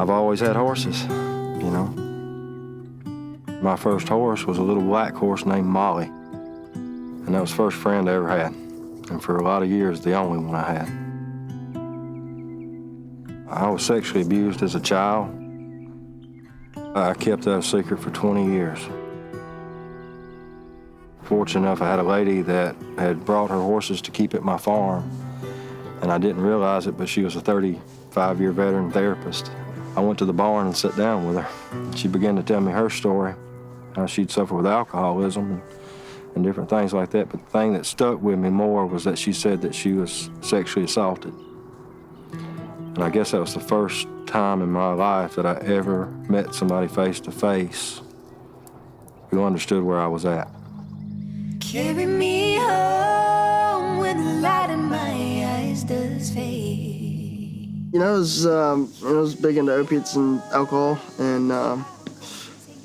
I've always had horses, you know. My first horse was a little black horse named Molly, and that was the first friend I ever had, and for a lot of years, the only one I had. I was sexually abused as a child. I kept that a secret for 20 years. Fortunate enough, I had a lady that had brought her horses to keep at my farm, and I didn't realize it, but she was a 35-year veteran therapist. I went to the barn and sat down with her. She began to tell me her story, how she'd suffered with alcoholism and different things like that. But the thing that stuck with me more was that she said that she was sexually assaulted. And I guess that was the first time in my life that I ever met somebody face to face who understood where I was at. Carry me home when the light in my eyes does fade. You know, I was big into opiates and alcohol, and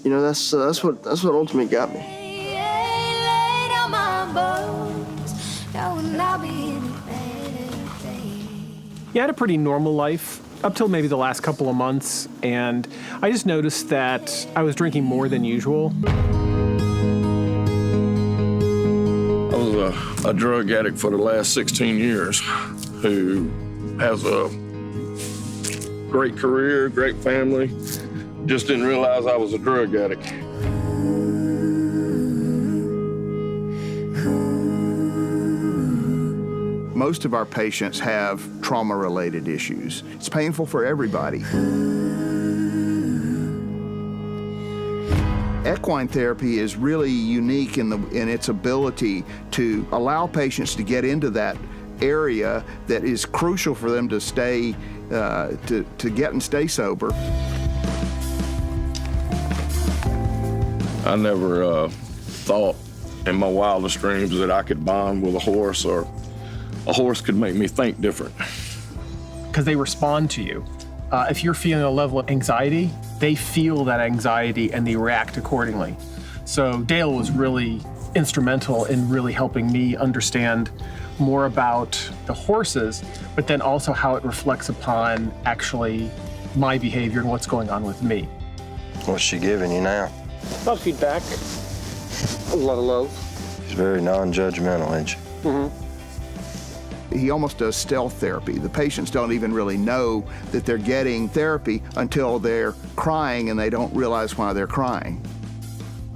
you know, that's what ultimately got me. Laid on my bones, knowing I'll be in a better place. He had a pretty normal life up till maybe the last couple of months, and I just noticed that I was drinking more than usual. I was a drug addict for the last 16 years who has a great career, great family. Just didn't realize I was a drug addict. Most of our patients have trauma-related issues. It's painful for everybody. Equine therapy is really unique in its ability to allow patients to get into that area that is crucial for them to stay, to get and stay sober. I never thought in my wildest dreams that I could bond with a horse or a horse could make me think different. Because they respond to you. If you're feeling a level of anxiety, they feel that anxiety and they react accordingly. So Dale was really instrumental in really helping me understand more about the horses, but then also how it reflects upon actually my behavior and what's going on with me. What's she giving you now? A lot of feedback, a lot of love. She's very non-judgmental, isn't she? Mm-hmm. He almost does stealth therapy. The patients don't even really know that they're getting therapy until they're crying and they don't realize why they're crying.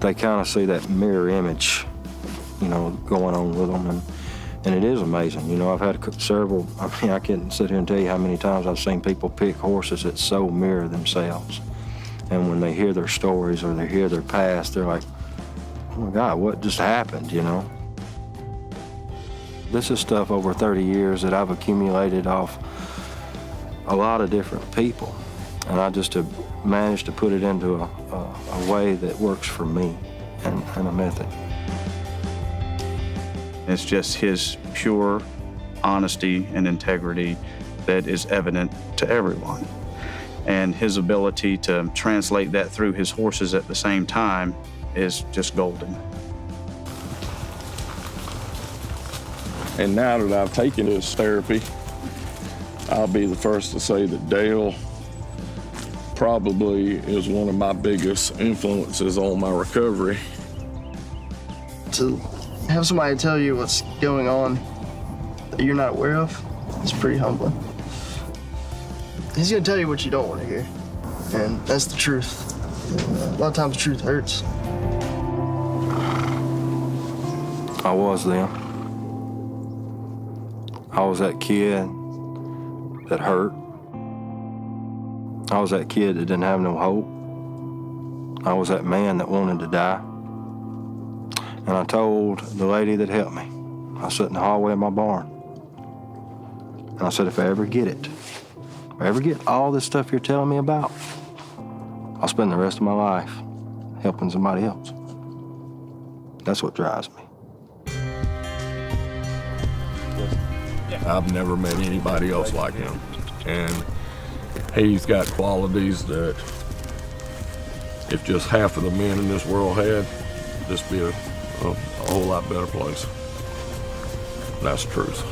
They kind of see that mirror image, you know, going on with them, and it is amazing. You know, I've had several, I mean, I can't sit here and tell you how many times I've seen people pick horses that so mirror themselves. And when they hear their stories or they hear their past, they're like, oh my God, what just happened, you know? This is stuff over 30 years that I've accumulated off a lot of different people. And I just have managed to put it into a way that works for me and a method. It's just his pure honesty and integrity that is evident to everyone. And his ability to translate that through his horses at the same time is just golden. And now that I've taken this therapy, I'll be the first to say that Dale probably is one of my biggest influences on my recovery. To have somebody tell you what's going on that you're not aware of, it's pretty humbling. He's gonna tell you what you don't want to hear, and that's the truth. A lot of times the truth hurts. I was them. I was that kid that hurt. I was that kid that didn't have no hope. I was that man that wanted to die. And I told the lady that helped me, I sat in the hallway of my barn, and I said, if I ever get it, if I ever get all this stuff you're telling me about, I'll spend the rest of my life helping somebody else. That's what drives me. I've never met anybody else like him. And he's got qualities that if just half of the men in this world had, this would be a whole lot better place. That's the truth.